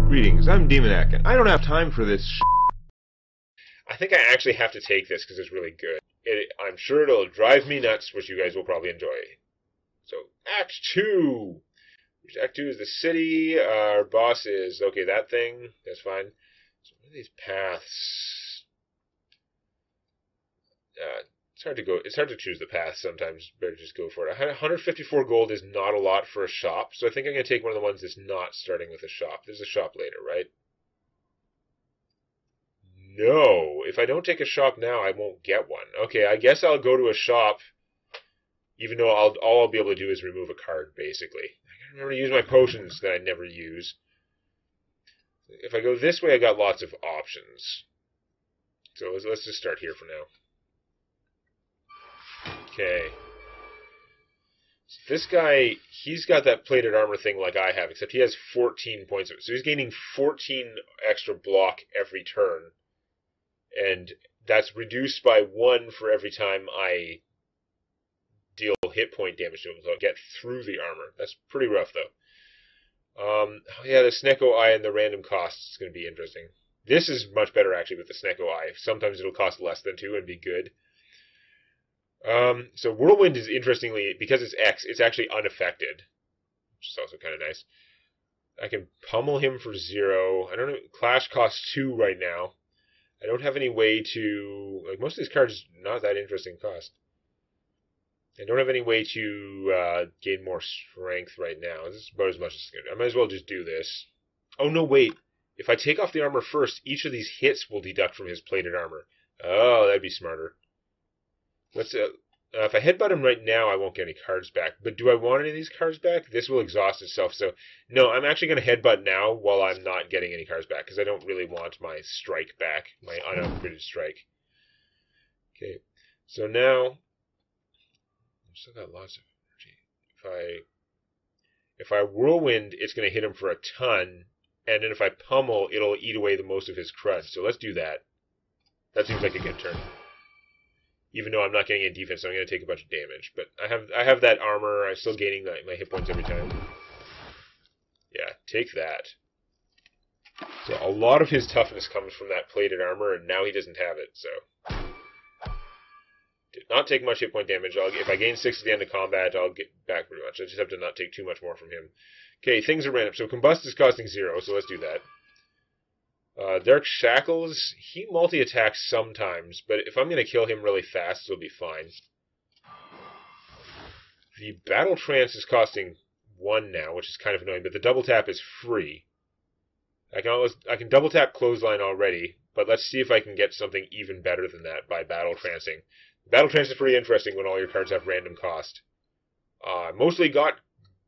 Greetings, I'm Demonac, and I don't have time for this I think I actually have to take this because it's really good. I'm sure it'll drive me nuts, which you guys will probably enjoy. So, Act 2! Act 2 is the city. Our boss is, okay, that thing. That's fine. So, what are these paths? It's hard to choose the path sometimes. Better just go for it. 154 gold is not a lot for a shop, so I think I'm going to take one of the ones that's not starting with a shop. There's a shop later, right? No. If I don't take a shop now, I won't get one. Okay, I guess I'll go to a shop, even though all I'll be able to do is remove a card, basically. I gotta remember to use my potions that I never use. If I go this way, I got lots of options. So let's just start here for now. Okay. So this guy, he's got that plated armor thing like I have, except he has 14 points of it. So he's gaining 14 extra block every turn. And that's reduced by 1 for every time I deal hit point damage to him. So I'll get through the armor. That's pretty rough, though. Yeah, the Snecko Eye and the random cost is going to be interesting. This is much better, actually, with the Snecko Eye. Sometimes it'll cost less than 2 and be good. So Whirlwind is, interestingly, because it's X, it's actually unaffected, which is also kind of nice. I can pummel him for 0. I don't know, Clash costs 2 right now. I don't have any way to, like, most of these cards, not that interesting cost. I don't have any way to gain more strength right now. This is about as much as it's going to do. I might as well just do this. Oh, no, wait. If I take off the armor first, each of these hits will deduct from his plated armor. Oh, that'd be smarter. Let's, if I headbutt him right now, I won't get any cards back. But do I want any of these cards back? This will exhaust itself. So, no, I'm actually going to headbutt now while I'm not getting any cards back, because I don't really want my strike back, my unupgraded strike. Okay, so now, I've still got lots of energy. If I whirlwind, it's going to hit him for a ton, and then if I pummel, it'll eat away the most of his crud. So let's do that. That seems like a good turn. Even though I'm not getting any defense, so I'm going to take a bunch of damage. But I have that armor. I'm still gaining my hit points every time. Yeah, take that. So a lot of his toughness comes from that plated armor, and now he doesn't have it. So did not take much hit point damage. If I gain 6 at the end of combat, I'll get back pretty much. I just have to not take too much more from him. Okay, things are random. So Combust is costing 0, so let's do that. Dark Shackles, he multi-attacks sometimes, but if I'm going to kill him really fast, it'll be fine. The Battle Trance is costing 1 now, which is kind of annoying, but the double tap is free. I can double tap Clothesline already, but let's see if I can get something even better than that by Battle Trancing. Battle Trance is pretty interesting when all your cards have random cost. Mostly got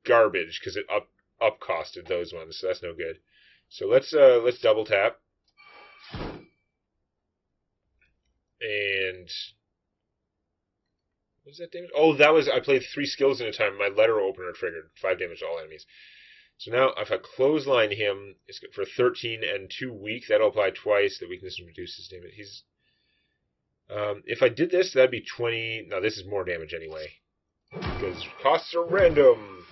garbage, because it up-costed those ones, so that's no good. So let's double tap. And what was that damage? Oh, I played 3 skills in a time. My letter opener triggered 5 damage to all enemies. So now if I clothesline him, it's good for 13 and 2 weak. That'll apply twice. The weakness reduces damage. If I did this, that'd be 20. No, this is more damage anyway, because costs are random.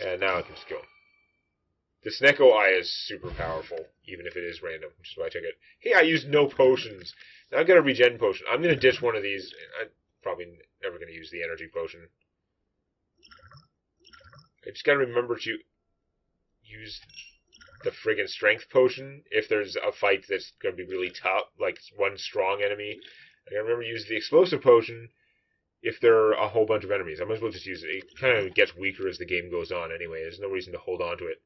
And now I can just kill him. The Snecko Eye is super powerful, even if it is random, which is why I took it. Hey, I used no potions. Now I've got a regen potion. I'm going to ditch one of these. I'm probably never going to use the energy potion. I just got to remember to use the friggin' strength potion if there's a fight that's going to be really tough, like one strong enemy. I got to remember to use the explosive potion if there are a whole bunch of enemies. I might as well just use it. It kind of gets weaker as the game goes on anyway. There's no reason to hold on to it.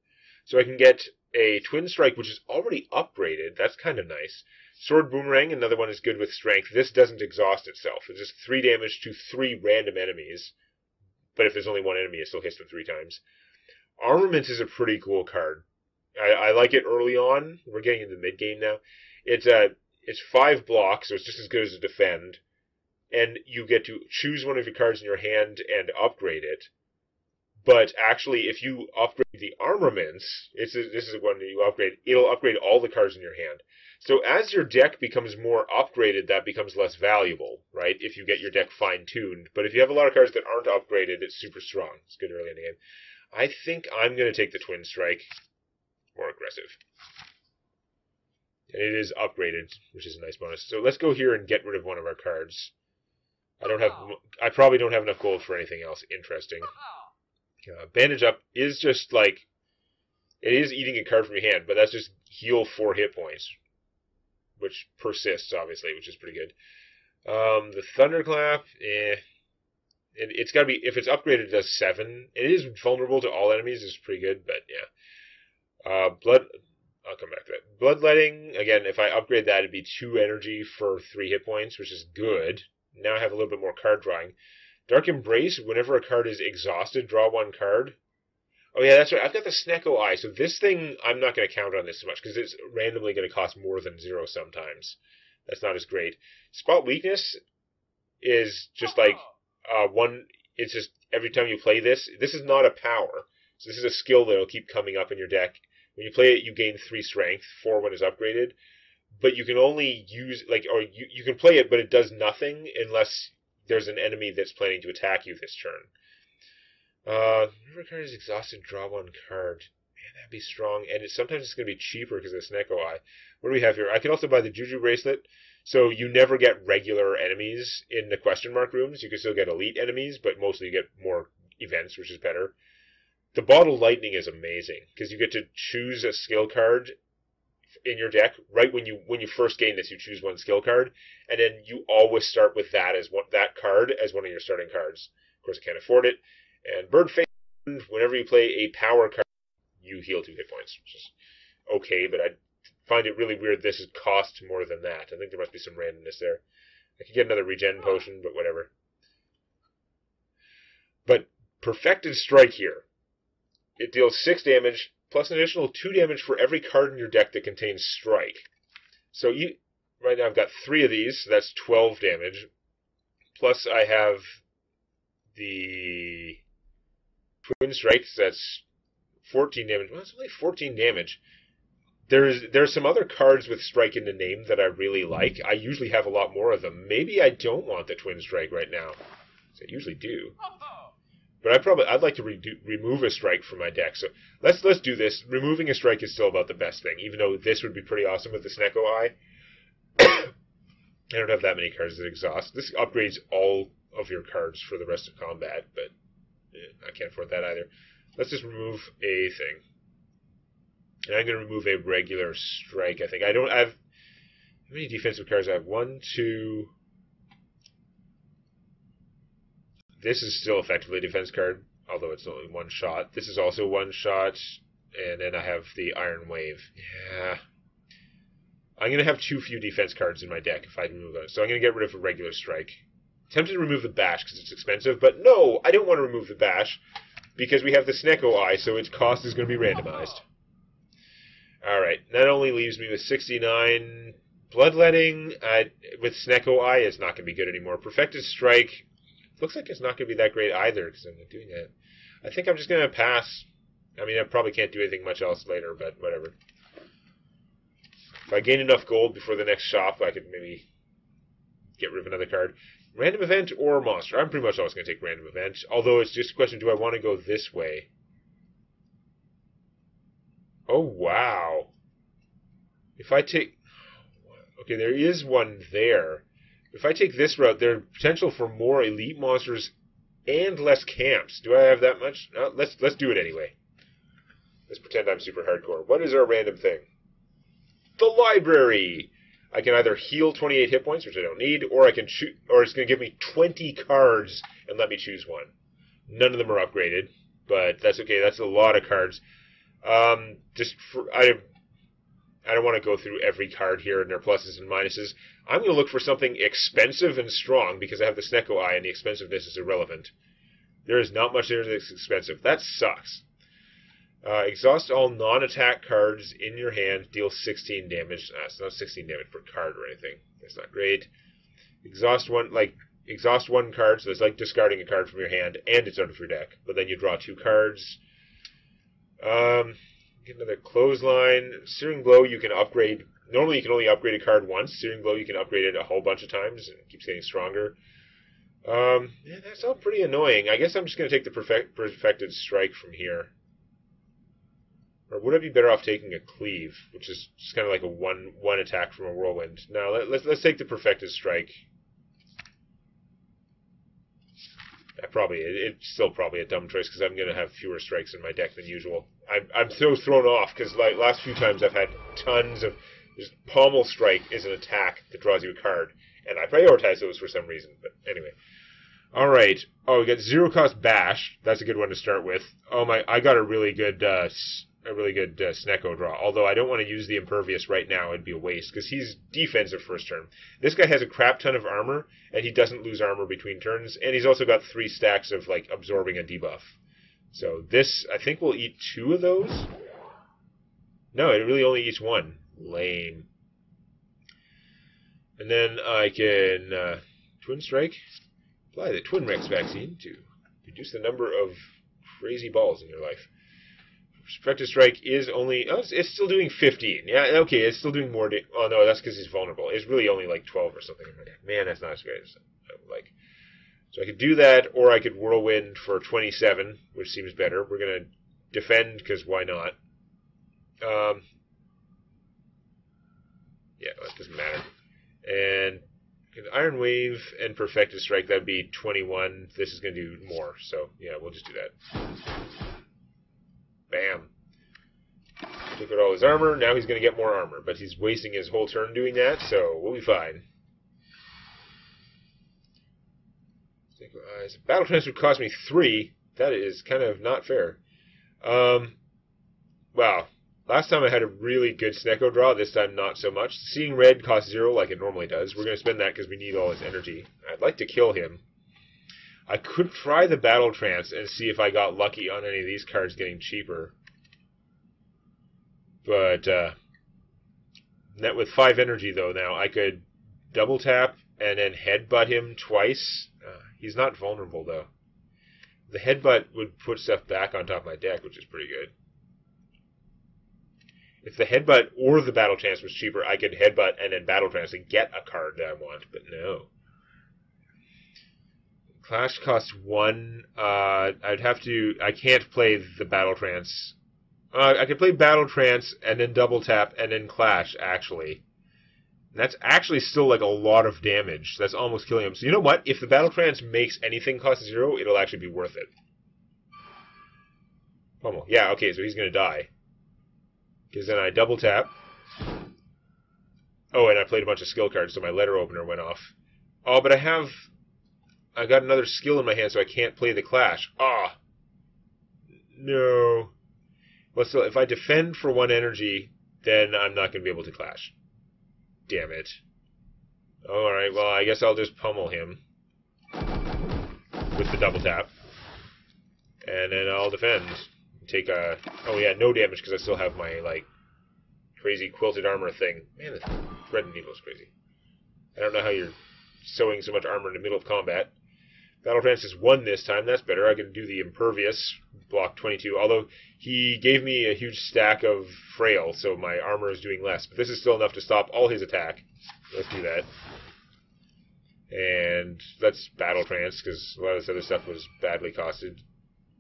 So I can get a Twin Strike, which is already upgraded. That's kind of nice. Sword Boomerang, another one is good with strength. This doesn't exhaust itself. It's just 3 damage to 3 random enemies. But if there's only one enemy, it still hits them 3 times. Armament is a pretty cool card. I like it early on. We're getting into the mid-game now. It's 5 blocks, so it's just as good as a defend. And you get to choose one of your cards in your hand and upgrade it. But actually, if you upgrade the armaments, this is one that you upgrade, it'll upgrade all the cards in your hand. So as your deck becomes more upgraded, that becomes less valuable, right? If you get your deck fine-tuned. But if you have a lot of cards that aren't upgraded, it's super strong. It's good early in the game. I think I'm going to take the Twin Strike. more aggressive. And it is upgraded, which is a nice bonus. So let's go here and get rid of one of our cards. I probably don't have enough gold for anything else interesting. Bandage Up is just like, it is eating a card from your hand, but that's just heal 4 hit points, which persists, obviously, which is pretty good. The Thunderclap, it's got to be, if it's upgraded, it does 7. It is vulnerable to all enemies, it's pretty good, but yeah. I'll come back to that. Bloodletting, again, if I upgrade that, it'd be 2 energy for 3 hit points, which is good. Now I have a little bit more card drawing. Dark Embrace, whenever a card is exhausted, draw 1 card. Oh yeah, that's right, I've got the Snecko Eye, so this thing, I'm not going to count on this so much, because it's randomly going to cost more than 0 sometimes. That's not as great. Spot Weakness is just like, it's just, every time you play this is not a power. So this is a skill that'll keep coming up in your deck. When you play it, you gain 3 strength, 4 when it's upgraded. But you can only use, you can play it, but it does nothing unless there's an enemy that's planning to attack you this turn. Whenever a card is exhausted, draw 1 card. Man, that'd be strong. And sometimes it's going to be cheaper because of Snecko Eye. What do we have here? I can also buy the Juju Bracelet. So you never get regular enemies in the question mark rooms. You can still get elite enemies, but mostly you get more events, which is better. The Bottle Lightning is amazing, because you get to choose a skill card in your deck. Right when you first gain this, you choose 1 skill card, and then you always start with that card as one of your starting cards. Of course, I can't afford it. And Bird Face, whenever you play a power card, you heal 2 hit points, which is okay, but I find it really weird this costs more than that. I think there must be some randomness there. I could get another regen potion, but whatever. But Perfected Strike here. It deals 6 damage, plus an additional 2 damage for every card in your deck that contains Strike. So right now I've got 3 of these, so that's 12 damage. Plus I have the Twin Strikes, that's 14 damage. Well, it's only 14 damage. There's some other cards with Strike in the name that I really like. I usually have a lot more of them. Maybe I don't want the Twin Strike right now. I usually do. But I'd like to remove a Strike from my deck. So let's do this. Removing a Strike is still about the best thing, even though this would be pretty awesome with the Snecko Eye. I don't have that many cards that exhaust. This upgrades all of your cards for the rest of combat, but I can't afford that either. Let's just remove a thing. And I'm going to remove a regular Strike, I think. I don't have... How many defensive cards I have? 1, 2... This is still effectively a defense card, although it's only 1 shot. This is also 1 shot, and then I have the Iron Wave. Yeah. I'm going to have too few defense cards in my deck if I remove those. So I'm going to get rid of a regular Strike. Tempted to remove the Bash because it's expensive, but no, I don't want to remove the Bash because we have the Snecko Eye, so its cost is going to be randomized. Alright, that only leaves me with 69. Bloodletting with Snecko Eye is not going to be good anymore. Perfected Strike looks like it's not going to be that great either because I'm not doing that. I think I'm just going to pass. I mean, I probably can't do anything much else later, but whatever. If I gain enough gold before the next shop, I could maybe get rid of another card. Random event or monster? I'm pretty much always going to take random event, although it's just a question, do I want to go this way? Oh, wow. If I take... Okay, there is one there. If I take this route, there's potential for more elite monsters and less camps. Do I have that much? No, let's do it anyway. Let's pretend I'm super hardcore. What is our random thing? The library! I can either heal 28 hit points, which I don't need, or I can or it's going to give me 20 cards and let me choose one. None of them are upgraded, but that's okay. That's a lot of cards. I don't want to go through every card here and their pluses and minuses. I'm going to look for something expensive and strong because I have the Snecko Eye and the expensiveness is irrelevant. There is not much there that's expensive. That sucks. Exhaust all non-attack cards in your hand. Deal 16 damage. It's not 16 damage per card or anything. That's not great. Exhaust one card, so it's like discarding a card from your hand and it's out of your deck. But then you draw 2 cards. Get another Clothesline. Searing Blow you can upgrade. Normally you can only upgrade a card once. Searing Blow you can upgrade it a whole bunch of times and it keeps getting stronger. Yeah, that's all pretty annoying. I guess I'm just going to take the Perfected Strike from here. Or would I be better off taking a cleave, which is just kind of like a one attack from a whirlwind? No, let's take the perfected strike. It's still probably a dumb choice because I'm going to have fewer strikes in my deck than usual. I'm so thrown off because like last few times I've had tons of just pommel strike is an attack that draws you a card, and I prioritize those for some reason. But anyway, all right. Oh, we got 0 cost bash. That's a good one to start with. Oh my, I got a really good Snecko draw. Although I don't want to use the impervious right now; it'd be a waste because he's defensive first turn. This guy has a crap ton of armor, and he doesn't lose armor between turns, and he's also got 3 stacks of like absorbing a debuff. So this, I think, will eat 2 of those. No, it really only eats 1. Lame. And then I can Twin Strike. Apply the Twin Rex vaccine to reduce the number of crazy balls in your life. Perfected Strike is only... Oh, it's still doing 15. Yeah, okay, it's still doing more... Oh, no, that's because he's vulnerable. It's really only like 12 or something. Man, that's not as great as I would like. So I could do that, or I could Whirlwind for 27, which seems better. We're going to defend, because why not? Yeah, that doesn't matter. And Iron Wave and Perfected Strike, that'd be 21. This is going to do more, so yeah, we'll just do that. Bam. Took out all his armor. Now he's going to get more armor, but he's wasting his whole turn doing that, so we'll be fine. Battle Trance would cost me 3. That is kind of not fair. Wow. Last time I had a really good Snecko draw. This time not so much. Seeing Red costs 0 like it normally does. We're going to spend that because we need all his energy. I'd like to kill him. I could try the Battle Trance and see if I got lucky on any of these cards getting cheaper. But, net with 5 energy, though, now, I could double tap and then headbutt him twice. He's not vulnerable, though. The headbutt would put stuff back on top of my deck, which is pretty good. If the headbutt or the Battle Trance was cheaper, I could headbutt and then Battle Trance and get a card that I want, but no. Clash costs 1. I can't play the Battle Trance. I could play Battle Trance and then double tap and then Clash, actually. And that's actually still like a lot of damage. That's almost killing him. So you know what? If the Battle Trance makes anything cost 0, it'll actually be worth it. Pummel. Yeah, okay, so he's going to die. Because then I double tap. Oh, and I played a bunch of skill cards, so my letter opener went off. Oh, but I got another skill in my hand, so I can't play the Clash. Ah! No. Well, still, if I defend for 1 energy, then I'm not going to be able to Clash. Damn it. Alright, well, I guess I'll just pummel him. With the double tap. And then I'll defend. Take a... Oh, yeah, no damage, because I still have my, like, crazy quilted armor thing. Man, this red needle is crazy. I don't know how you're sewing so much armor in the middle of combat. Battle Trance is 1 this time. That's better. I can do the Impervious, block 22. Although, he gave me a huge stack of Frail, so my armor is doing less. But this is still enough to stop all his attack. Let's do that. And let's Battle Trance, because a lot of this other stuff was badly costed.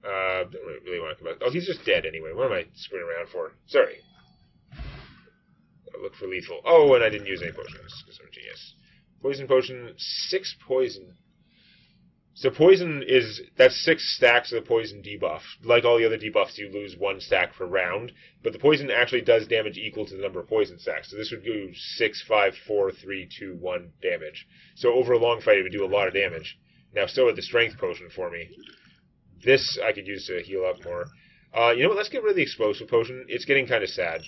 Don't really want to come out. Oh, he's just dead anyway. What am I screwing around for? Sorry. I'll look for lethal. Oh, and I didn't use any potions, because I'm a genius. Poison potion, 6 poison. So poison is, that's 6 stacks of the poison debuff. Like all the other debuffs, you lose 1 stack per round, but the poison actually does damage equal to the number of poison stacks. So this would do 6, 5, 4, 3, 2, 1 damage. So over a long fight, it would do a lot of damage. Now, so would the strength potion for me. This I could use to heal up more. You know what, let's get rid of the explosive potion. It's getting kind of sad.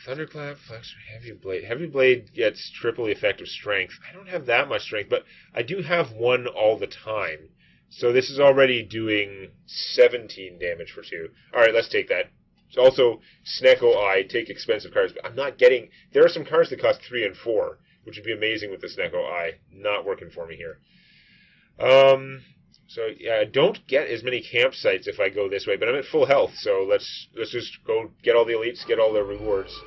Thunderclap, Flex, Heavy Blade. Heavy Blade gets triple the effect of strength. I don't have that much strength, but I do have 1 all the time. So this is already doing 17 damage for 2. Alright, let's take that. So also, Snecko Eye, take expensive cards, but I'm not getting... There are some cards that cost 3 and 4, which would be amazing with the Snecko Eye. Not working for me here. So, yeah, I don't get as many campsites if I go this way, but I'm at full health, so let's just go get all the elites, get all their rewards.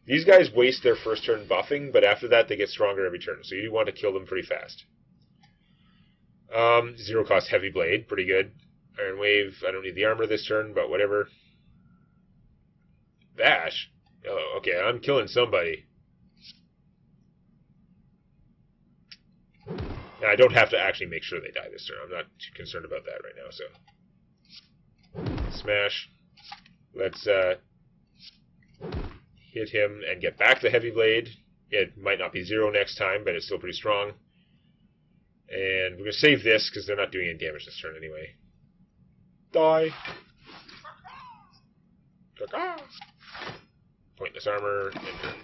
These guys waste their first turn buffing, but after that they get stronger every turn, so you want to kill them pretty fast. 0 cost Heavy Blade, pretty good. Iron Wave. I don't need the armor this turn, but whatever. Bash? Oh, okay, I'm killing somebody. Now, I don't have to actually make sure they die this turn. I'm not too concerned about that right now, so. Smash. Let's hit him and get back the Heavy Blade. It might not be 0 next time, but it's still pretty strong. And we're going to save this, because they're not doing any damage this turn anyway. Die! Pointless armor. Enter.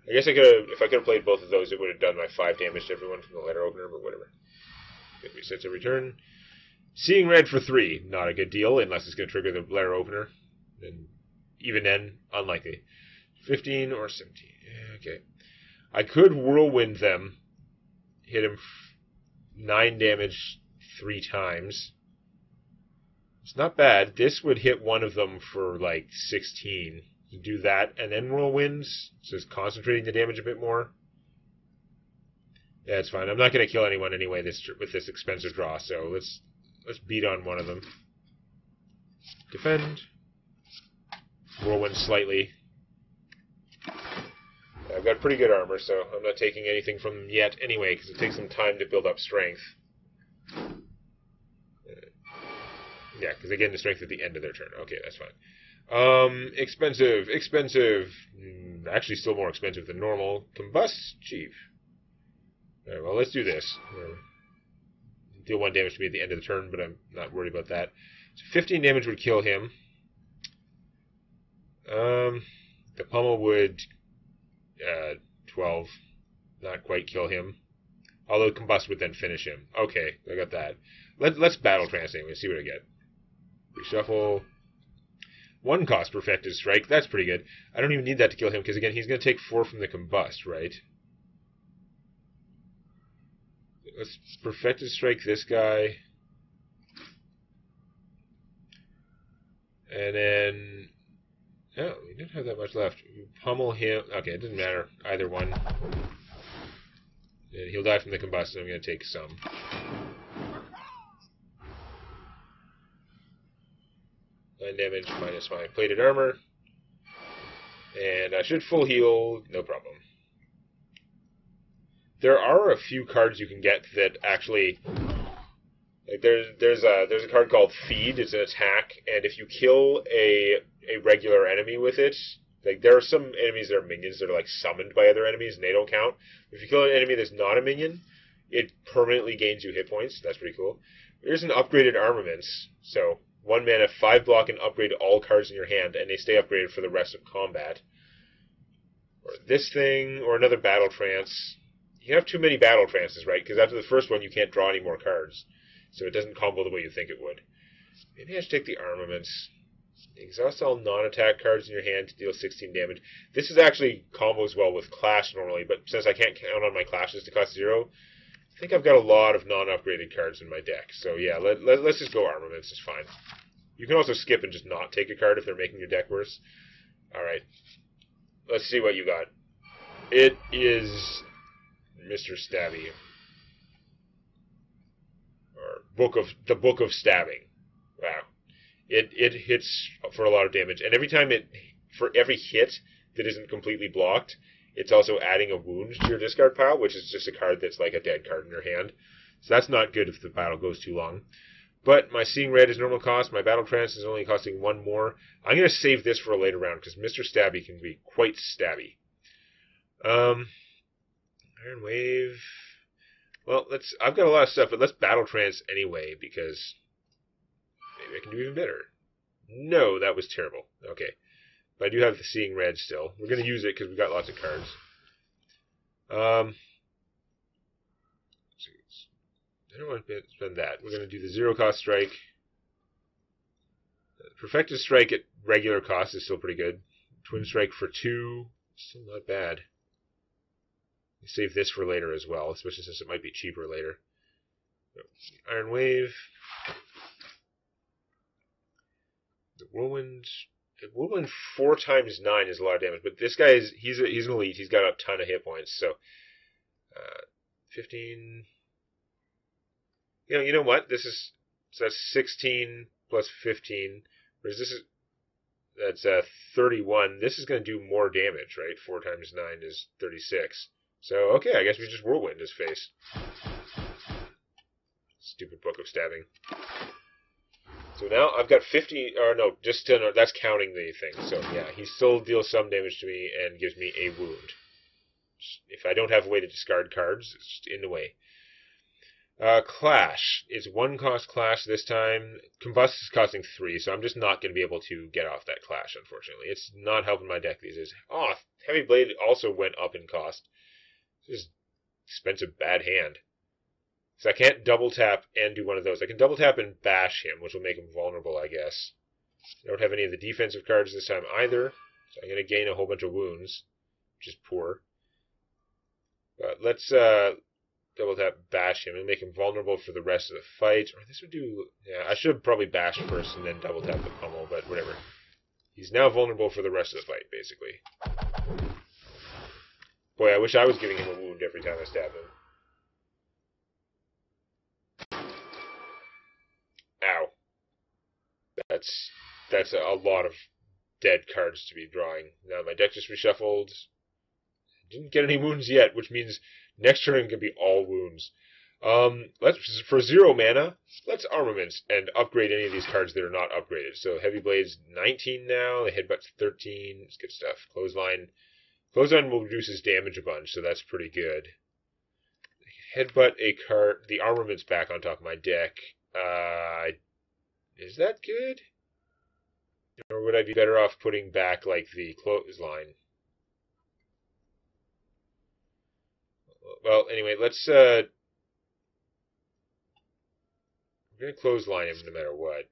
I guess I could have, if I could have played both of those, it would have done my 5 damage to everyone from the letter opener, but whatever. It resets every turn. Seeing red for 3, not a good deal, unless it's going to trigger the letter opener. And even then, unlikely. 15 or 17. Okay. I could whirlwind them, hit him 9 damage 3 times. It's not bad. This would hit one of them for like 16. You do that and then whirlwinds, so it's concentrating the damage a bit more. Yeah, it's fine. I'm not going to kill anyone anyway with this expensive draw, so let's beat on one of them. Defend. Whirlwind slightly. I've got pretty good armor, so I'm not taking anything from them yet anyway, because it takes some time to build up strength. Yeah, because they gain the strength at the end of their turn. Okay, that's fine. Expensive. Actually, still more expensive than normal. Combust, cheap. Alright, well, let's do this. Deal 1 damage to me at the end of the turn, but I'm not worried about that. So 15 damage would kill him. The pummel would 12 not quite kill him. Although combust would then finish him. Okay, I got that. Let's battle trance anyway, see what I get. Reshuffle. 1 cost perfected strike. That's pretty good. I don't even need that to kill him, because again, he's going to take 4 from the combust, right? Let's perfected strike this guy. And then... oh, we didn't have that much left. Pummel him. Okay, it doesn't matter. Either one. And he'll die from the combust, and I'm going to take some. Damage minus my plated armor. And I should full heal, no problem. There are a few cards you can get that actually... like there's a card called Feed. It's an attack, and if you kill a regular enemy with it, like there are some enemies that are minions that are like summoned by other enemies, and they don't count. If you kill an enemy that's not a minion, it permanently gains you hit points. That's pretty cool. There's an upgraded armaments, so 1 mana, 5 block, and upgrade all cards in your hand, and they stay upgraded for the rest of combat. Or this thing, or another battle trance. You have too many battle trances, right? Because after the first one, you can't draw any more cards. So it doesn't combo the way you think it would. Maybe I should take the armaments. Exhaust all non-attack cards in your hand to deal 16 damage. This is actually combos well with Clash normally, but since I can't count on my Clashes to cost 0, I think I've got a lot of non-upgraded cards in my deck. So yeah, let's just go armaments. It's fine. You can also skip and just not take a card if they're making your deck worse. Alright. Let's see what you got. It is Mr. Stabby. Or the Book of Stabbing. Wow. It hits for a lot of damage. And for every hit that isn't completely blocked, it's also adding a wound to your discard pile, which is just a card that's like a dead card in your hand. So that's not good if the battle goes too long. But my Seeing Red is normal cost. My Battle Trance is only costing 1 more. I'm going to save this for a later round, because Mr. Stabby can be quite stabby. Iron Wave. Well, I've got a lot of stuff, but let's Battle Trance anyway, because maybe I can do even better. No, that was terrible. Okay. But I do have the Seeing Red still. We're going to use it because we've got lots of cards. I don't want to spend that. We're going to do the 0 cost strike. Perfected strike at regular cost is still pretty good. Twin strike for 2. Still not bad. Save this for later as well, especially since it might be cheaper later. Iron Wave. The Whirlwind. The Whirlwind 4 times 9 is a lot of damage, but this guy he's an elite. He's got a ton of hit points. So 15. You know what? This is so that's 16 plus 15. Whereas this is that's 31. This is going to do more damage, right? 4 times 9 is 36. So okay, I guess we just whirlwind his face. Stupid book of stabbing. So now I've got 50, or no, just 10, that's counting the thing. So yeah, he still deals some damage to me and gives me a wound. If I don't have a way to discard cards, it's just in the way. Clash. It's 1 cost clash this time. Combust is costing 3, so I'm just not going to be able to get off that clash, unfortunately. It's not helping my deck these days. Oh, Heavy Blade also went up in cost. This is expensive bad hand. So I can't double tap and do one of those. I can double tap and bash him, which will make him vulnerable, I guess. I don't have any of the defensive cards this time either, so I'm going to gain a whole bunch of wounds, which is poor. But let's double tap bash him and make him vulnerable for the rest of the fight. Or this would do... Yeah, I should have probably bashed first and then double tap the pummel, but whatever. He's now vulnerable for the rest of the fight, basically. Boy, I wish I was giving him a wound every time I stab him. Ow. That's a lot of dead cards to be drawing. Now my deck just reshuffled. Didn't get any wounds yet, which means next turn can be all wounds. Let's for 0 mana, let's armaments and upgrade any of these cards that are not upgraded. So Heavy Blade's 19 now, the Headbutt's 13. It's good stuff. Clothesline will reduce his damage a bunch, so that's pretty good. Headbutt a card. The armament's back on top of my deck. Is that good? Or would I be better off putting back, like, the clothesline? Well, anyway, let's, we're going to clothesline him no matter what.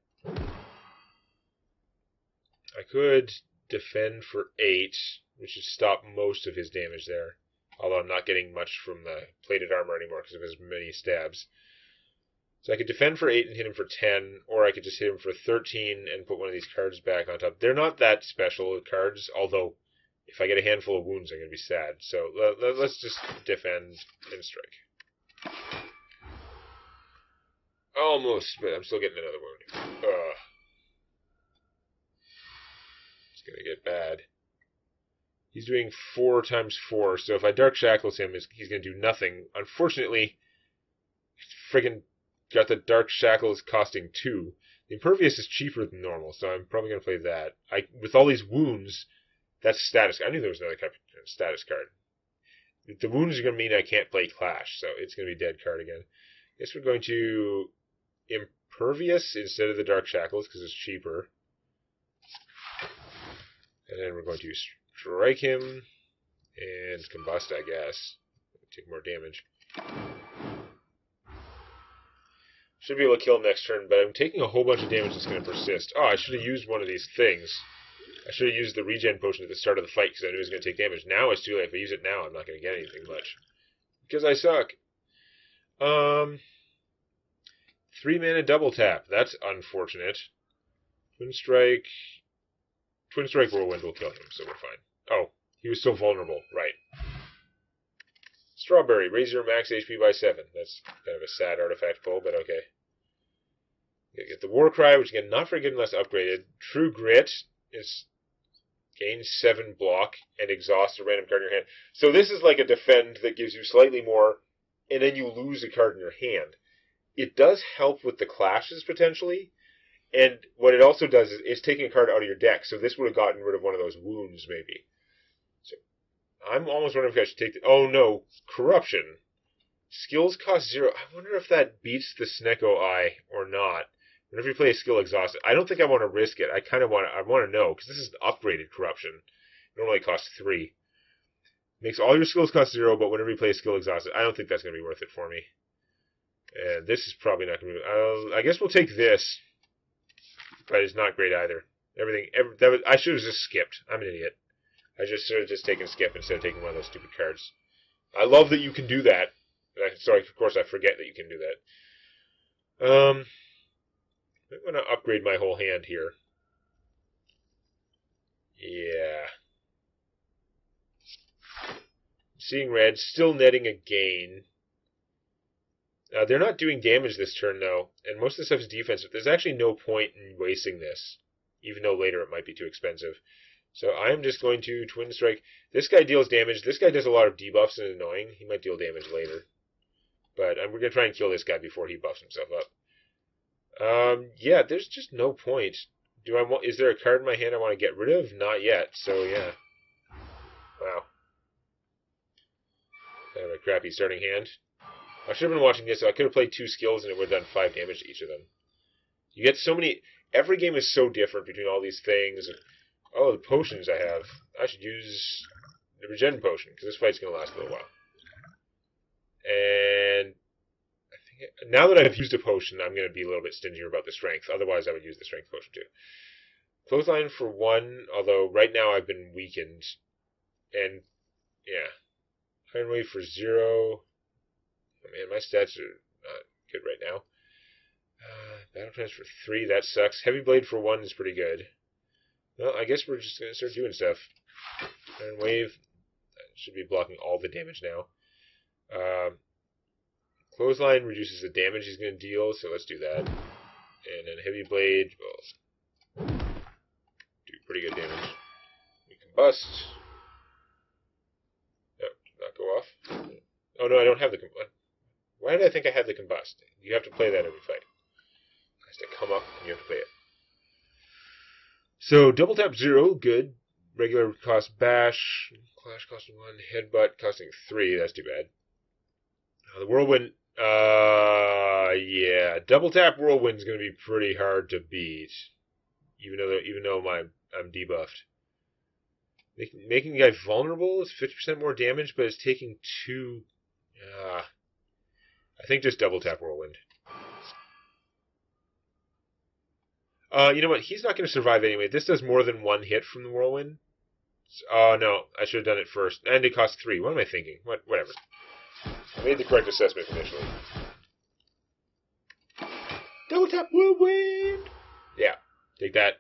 I could defend for 8, which should stop most of his damage there. Although I'm not getting much from the plated armor anymore because of his many stabs. So I could defend for 8 and hit him for 10, or I could just hit him for 13 and put one of these cards back on top. They're not that special cards, although if I get a handful of wounds, I'm going to be sad. So let's just defend and strike. Almost, but I'm still getting another wound. It's going to get bad. He's doing 4 times 4, so if I Dark Shackles him, he's going to do nothing. Unfortunately, friggin' got the Dark Shackles costing 2. The Impervious is cheaper than normal, so I'm probably going to play that. With all these wounds, that's status. I knew there was another status card. The wounds are going to mean I can't play Clash, so it's going to be dead card again. I guess we're going to Impervious instead of the Dark Shackles, because it's cheaper. And then we're going to strike him and combust, I guess. Take more damage. Should be able to kill him next turn, but I'm taking a whole bunch of damage that's going to persist. Oh, I should have used one of these things. I should have used the regen potion at the start of the fight because I knew it was going to take damage. Now it's too late. If I use it now, I'm not going to get anything much. Because I suck. 3 mana double tap. That's unfortunate. Twin Strike Whirlwind will kill him, so we're fine. Oh, he was so vulnerable. Right. Strawberry. Raise your max HP by 7. That's kind of a sad artifact pull, but okay. You get the War Cry, which again, not very good unless upgraded. True Grit is gain 7 block and exhaust a random card in your hand. So this is like a defend that gives you slightly more, and then you lose a card in your hand. It does help with the clashes, potentially, and what it also does is taking a card out of your deck, so this would have gotten rid of one of those wounds, maybe. So I'm almost wondering if I should take the... Oh, no. Corruption. Skills cost 0. I wonder if that beats the Snecko Eye or not. Whenever you play a skill exhausted, I don't think I want to risk it. I want to know, because this is an upgraded corruption. It normally costs 3. Makes all your skills cost 0, but whenever you play a skill exhausted, I don't think that's going to be worth it for me. And this is probably not going to be... I guess we'll take this, but it's not great either. I should have just skipped. I'm an idiot. I just should have just taken skip instead of taking one of those stupid cards. I love that you can do that. Sorry, of course I forget that you can do that. I'm going to upgrade my whole hand here. Yeah. Seeing red, still netting a gain. They're not doing damage this turn, though, and most of the stuff is defensive. There's actually no point in wasting this, even though later it might be too expensive. So I'm just going to Twin Strike. This guy deals damage. This guy does a lot of debuffs and annoying. He might deal damage later. But we're going to try and kill this guy before he buffs himself up. Yeah, there's just no point. Is there a card in my hand I want to get rid of? Not yet, so yeah. Wow. Kind of a crappy starting hand. I should have been watching this, so I could have played 2 skills and it would have done 5 damage to each of them. You get so many... Every game is so different between all these things. Oh, the potions I have. I should use the regen potion, because this fight's going to last a little while. And I think now that I've used a potion, I'm going to be a little bit stingier about the strength. Otherwise, I would use the strength potion too. Clothesline for 1, although right now I've been weakened. And, yeah. Iron Wave for 0. Oh, man, my stats are not good right now. Battle Trance for 3, that sucks. Heavy Blade for 1 is pretty good. Well, I guess we're just going to start doing stuff. Iron Wave, that should be blocking all the damage now. Clothesline reduces the damage he's going to deal, so let's do that. And then Heavy Blade will do pretty good damage. We combust. No, did not go off. Oh no, I don't have the combust. Why did I think I had the combust? You have to play that every fight. It has to come up and you have to play it. So, double tap 0, good. Regular cost bash. Clash costing 1. Headbutt costing 3. That's too bad. The Whirlwind. Yeah. Double tap Whirlwind's going to be pretty hard to beat. Even though I'm debuffed. Making the guy vulnerable is 50% more damage, but it's taking 2. I think just double tap Whirlwind. You know what? He's not going to survive anyway. This does more than 1 hit from the Whirlwind. Oh, no. I should have done it first. And it costs 3. What am I thinking? Whatever. I made the correct assessment initially. Double tap Whirlwind! Yeah. Take that.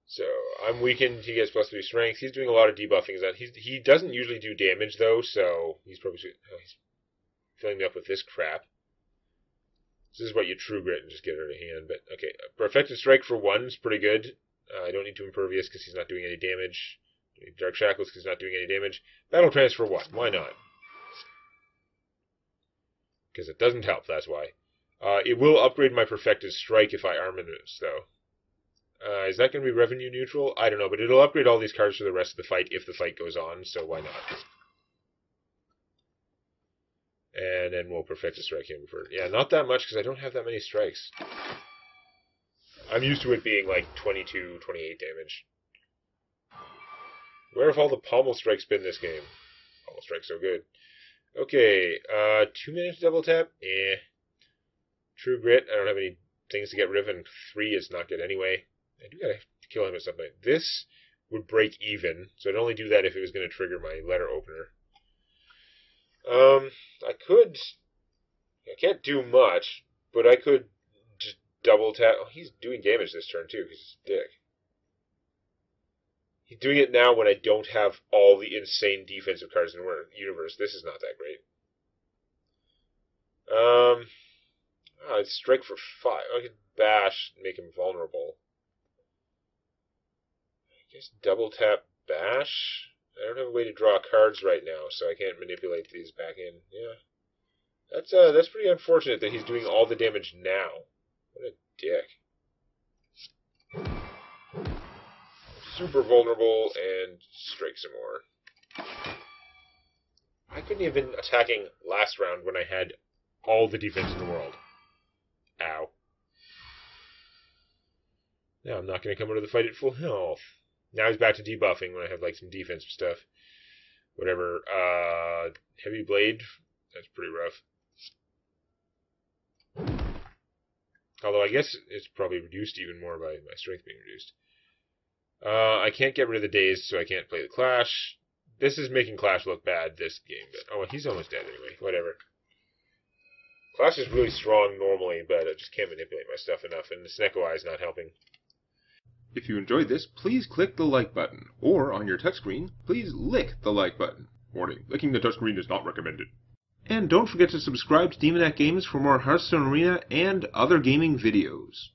So, I'm weakened. He gets +3 strength. He's doing a lot of debuffing. He doesn't usually do damage, though, so he's probably... he's filling me up with this crap. This is what you true grit and just get it out of hand. But, okay. Perfected Strike for 1 is pretty good. I don't need to Impervious because he's not doing any damage. Dark Shackles because he's not doing any damage. Battle Trance for 1. Why not? Because it doesn't help, that's why. It will upgrade my Perfected Strike if I Armaments, though. Is that going to be revenue neutral? I don't know, but it'll upgrade all these cards for the rest of the fight if the fight goes on, so why not? And then we'll Perfect Strike him for... Yeah, not that much, because I don't have that many strikes. I'm used to it being like 22, 28 damage. Where have all the Pommel Strikes been this game? Pommel Strike's so good. Okay, 2 minutes double tap? True Grit, I don't have any things to get rid of, and 3 is not good anyway. I do gotta kill him at some point. This would break even, so I'd only do that if it was going to trigger my letter opener. I can't do much, but I could just double tap. Oh, he's doing damage this turn too, because he's a dick. He's doing it now when I don't have all the insane defensive cards in the universe. This is not that great. I'd strike for 5. I could bash and make him vulnerable. I guess double tap bash? I don't have a way to draw cards right now, so I can't manipulate these back in. Yeah. That's pretty unfortunate that he's doing all the damage now. What a dick. Super vulnerable and strike some more. I couldn't have been attacking last round when I had all the defense in the world. Ow. Now I'm not going to come into the fight at full health. Now he's back to debuffing when I have like some defensive stuff. Whatever. Heavy Blade. That's pretty rough. Although I guess it's probably reduced even more by my strength being reduced. I can't get rid of the dazed, so I can't play the Clash. This is making Clash look bad, this game. But, oh, he's almost dead anyway. Whatever. Clash is really strong normally, but I just can't manipulate my stuff enough, and the Sneko Eye is not helping. If you enjoyed this, please click the like button, or on your touchscreen, please lick the like button. Warning, licking the touchscreen is not recommended. And don't forget to subscribe to Demonac Games for more Hearthstone Arena and other gaming videos.